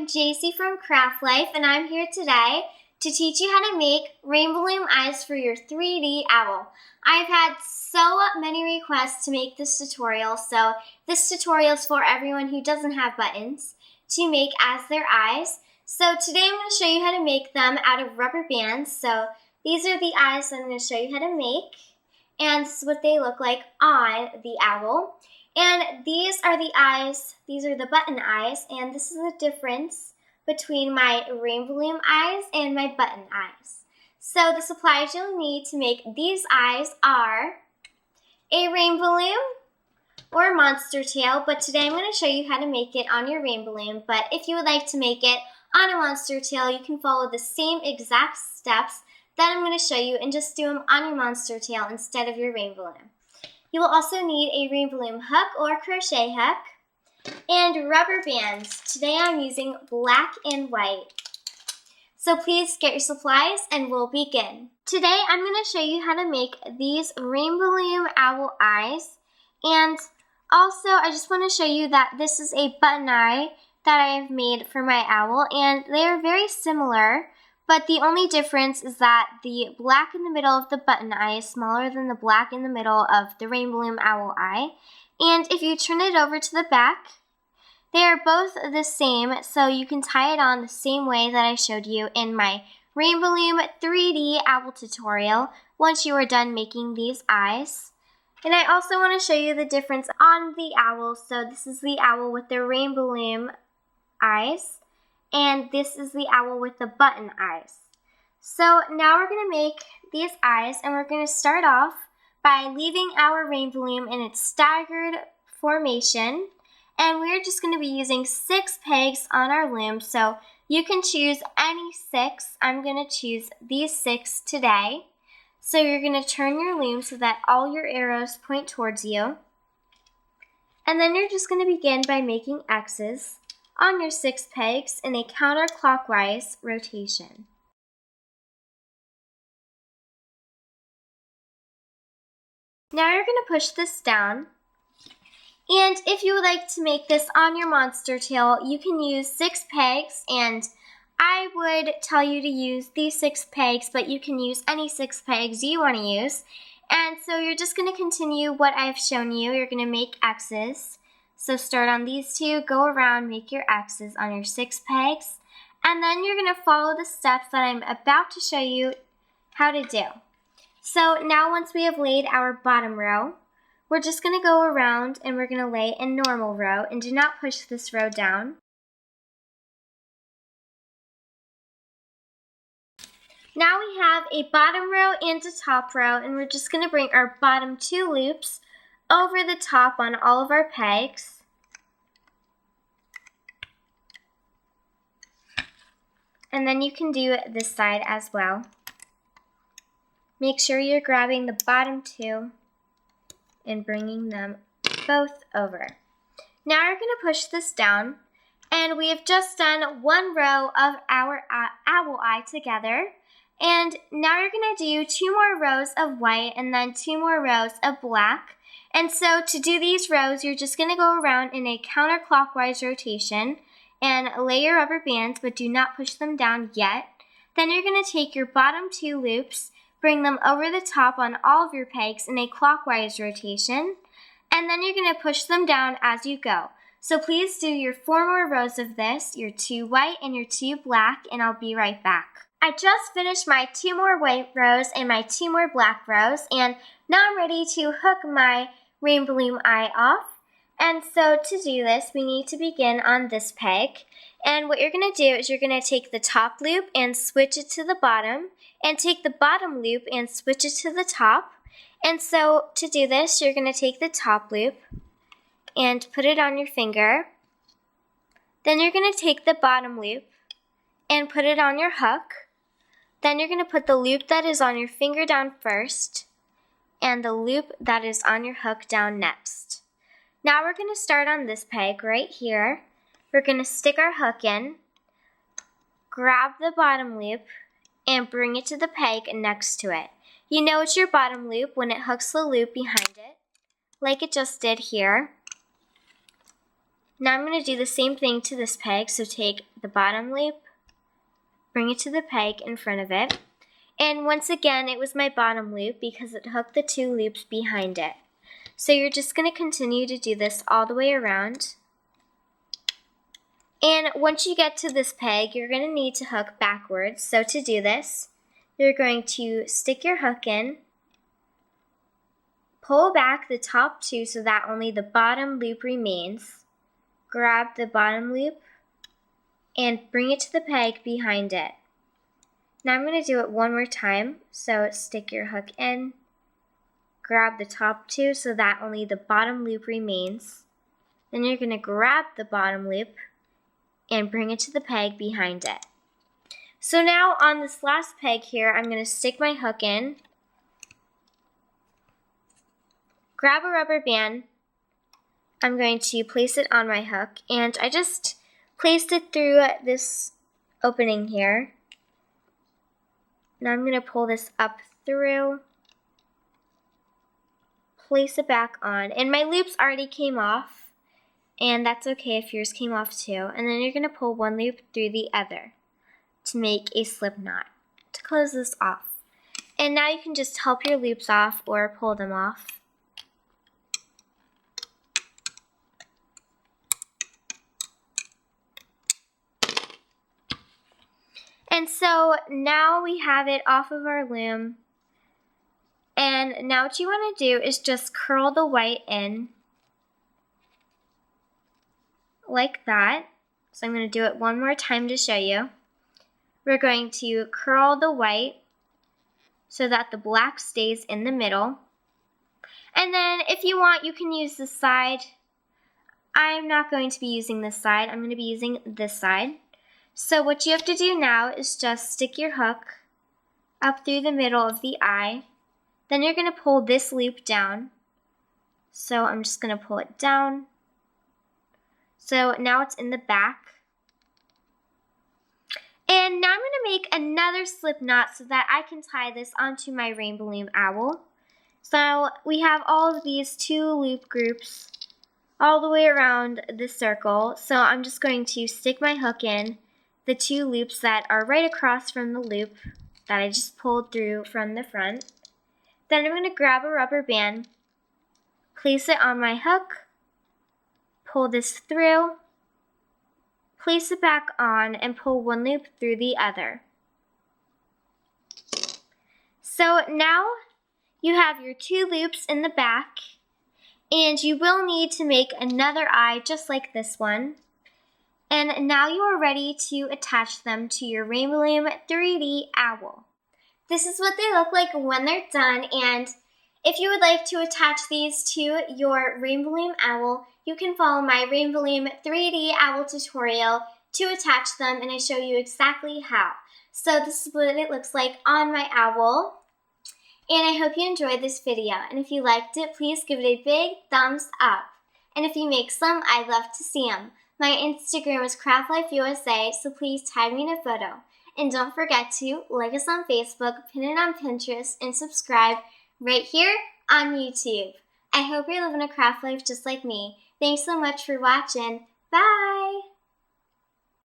Jacy from Craft Life, and I'm here today to teach you how to make rainbow loom eyes for your 3D owl. I've had so many requests to make this tutorial, so this tutorial is for everyone who doesn't have buttons to make as their eyes. So today I'm going to show you how to make them out of rubber bands. So these are the eyes that I'm going to show you how to make, and this is what they look like on the owl. And these are the eyes, these are the button eyes, and this is the difference between my rainbow loom eyes and my button eyes. So the supplies you'll need to make these eyes are a rainbow loom or monster tail, but today I'm going to show you how to make it on your rainbow loom. But if you would like to make it on a monster tail, you can follow the same exact steps that I'm going to show you and just do them on your monster tail instead of your rainbow loom. You will also need a rainbow loom hook or crochet hook and rubber bands. Today I'm using black and white. So please get your supplies and we'll begin. Today I'm going to show you how to make these rainbow loom owl eyes. And also I just want to show you that this is a button eye that I have made for my owl, and they are very similar. But the only difference is that the black in the middle of the button eye is smaller than the black in the middle of the rainbow loom owl eye. And if you turn it over to the back, they are both the same, so you can tie it on the same way that I showed you in my rainbow loom 3D owl tutorial once you are done making these eyes. And I also want to show you the difference on the owl. So this is the owl with the rainbow loom eyes, and this is the owl with the button eyes. So now we're going to make these eyes, and we're going to start off by leaving our rainbow loom in its staggered formation. And we're just going to be using 6 pegs on our loom, so you can choose any 6. I'm going to choose these 6 today. So you're going to turn your loom so that all your arrows point towards you. And then you're just going to begin by making X's on your 6 pegs in a counterclockwise rotation. Now you're going to push this down, and if you would like to make this on your monster tail, you can use 6 pegs, and I would tell you to use these 6 pegs, but you can use any 6 pegs you want to use. And so you're just going to continue what I've shown you. You're going to make X's. So start on these 2, go around, make your X's on your 6 pegs, and then you're going to follow the steps that I'm about to show you how to do. So now once we have laid our bottom row, we're just going to go around and we're going to lay a normal row, and do not push this row down. Now we have a bottom row and a top row, and we're just going to bring our bottom 2 loops over the top on all of our pegs. And then you can do this side as well. Make sure you're grabbing the bottom 2 and bringing them both over. Now you're going to push this down, and we have just done 1 row of our owl eye together. And now you're going to do 2 more rows of white and then 2 more rows of black. And so to do these rows, you're just going to go around in a counterclockwise rotation and lay your rubber bands, but do not push them down yet. Then you're going to take your bottom 2 loops, bring them over the top on all of your pegs in a clockwise rotation, and then you're going to push them down as you go. So please do your 4 more rows of this, your 2 white and your 2 black, and I'll be right back. I just finished my 2 more white rows and my 2 more black rows, and now I'm ready to hook my rainbow loom eye off. And so to do this, we need to begin on this peg. And what you're going to do is you're going to take the top loop and switch it to the bottom, and take the bottom loop and switch it to the top. And so to do this, you're going to take the top loop and put it on your finger. Then you're going to take the bottom loop and put it on your hook. Then you're going to put the loop that is on your finger down first, and the loop that is on your hook down next. Now we're going to start on this peg right here. We're going to stick our hook in, grab the bottom loop, and bring it to the peg next to it. You know it's your bottom loop when it hooks the loop behind it, like it just did here. Now I'm going to do the same thing to this peg, so take the bottom loop, bring it to the peg in front of it, and once again it was my bottom loop because it hooked the 2 loops behind it. So you're just going to continue to do this all the way around. And once you get to this peg, you're going to need to hook backwards. So to do this, you're going to stick your hook in, pull back the top 2 so that only the bottom loop remains, grab the bottom loop, and bring it to the peg behind it. Now I'm going to do it one more time. So stick your hook in, grab the top 2 so that only the bottom loop remains. Then you're going to grab the bottom loop and bring it to the peg behind it. So now on this last peg here, I'm going to stick my hook in, grab a rubber band, I'm going to place it on my hook, and I just placed it through this opening here. Now I'm going to pull this up through, place it back on, and my loops already came off, and that's okay if yours came off too. And then you're going to pull one loop through the other to make a slip knot to close this off. And now you can just help your loops off or pull them off. And so now we have it off of our loom. And now what you want to do is just curl the white in like that. So I'm going to do it one more time to show you. We're going to curl the white so that the black stays in the middle. And then if you want, you can use this side. I'm not going to be using this side. I'm going to be using this side. So what you have to do now is just stick your hook up through the middle of the eye. Then you're going to pull this loop down. So I'm just going to pull it down. So now it's in the back. And now I'm going to make another slip knot so that I can tie this onto my rainbow loom owl. So we have all of these 2 loop groups all the way around the circle. So I'm just going to stick my hook in the 2 loops that are right across from the loop that I just pulled through from the front. Then I'm going to grab a rubber band, place it on my hook, pull this through, place it back on, and pull one loop through the other. So now you have your 2 loops in the back, and you will need to make another eye just like this one. And now you are ready to attach them to your Rainbow Loom 3D owl. This is what they look like when they're done, and if you would like to attach these to your Rainbow Loom owl, you can follow my Rainbow Loom 3D owl tutorial to attach them, and I show you exactly how. So this is what it looks like on my owl, and I hope you enjoyed this video, and if you liked it, please give it a big thumbs up. And if you make some, I'd love to see them. My Instagram is CraftLifeUSA, so please tag me in a photo. And don't forget to like us on Facebook, pin it on Pinterest, and subscribe right here on YouTube. I hope you're living a craft life just like me. Thanks so much for watching. Bye!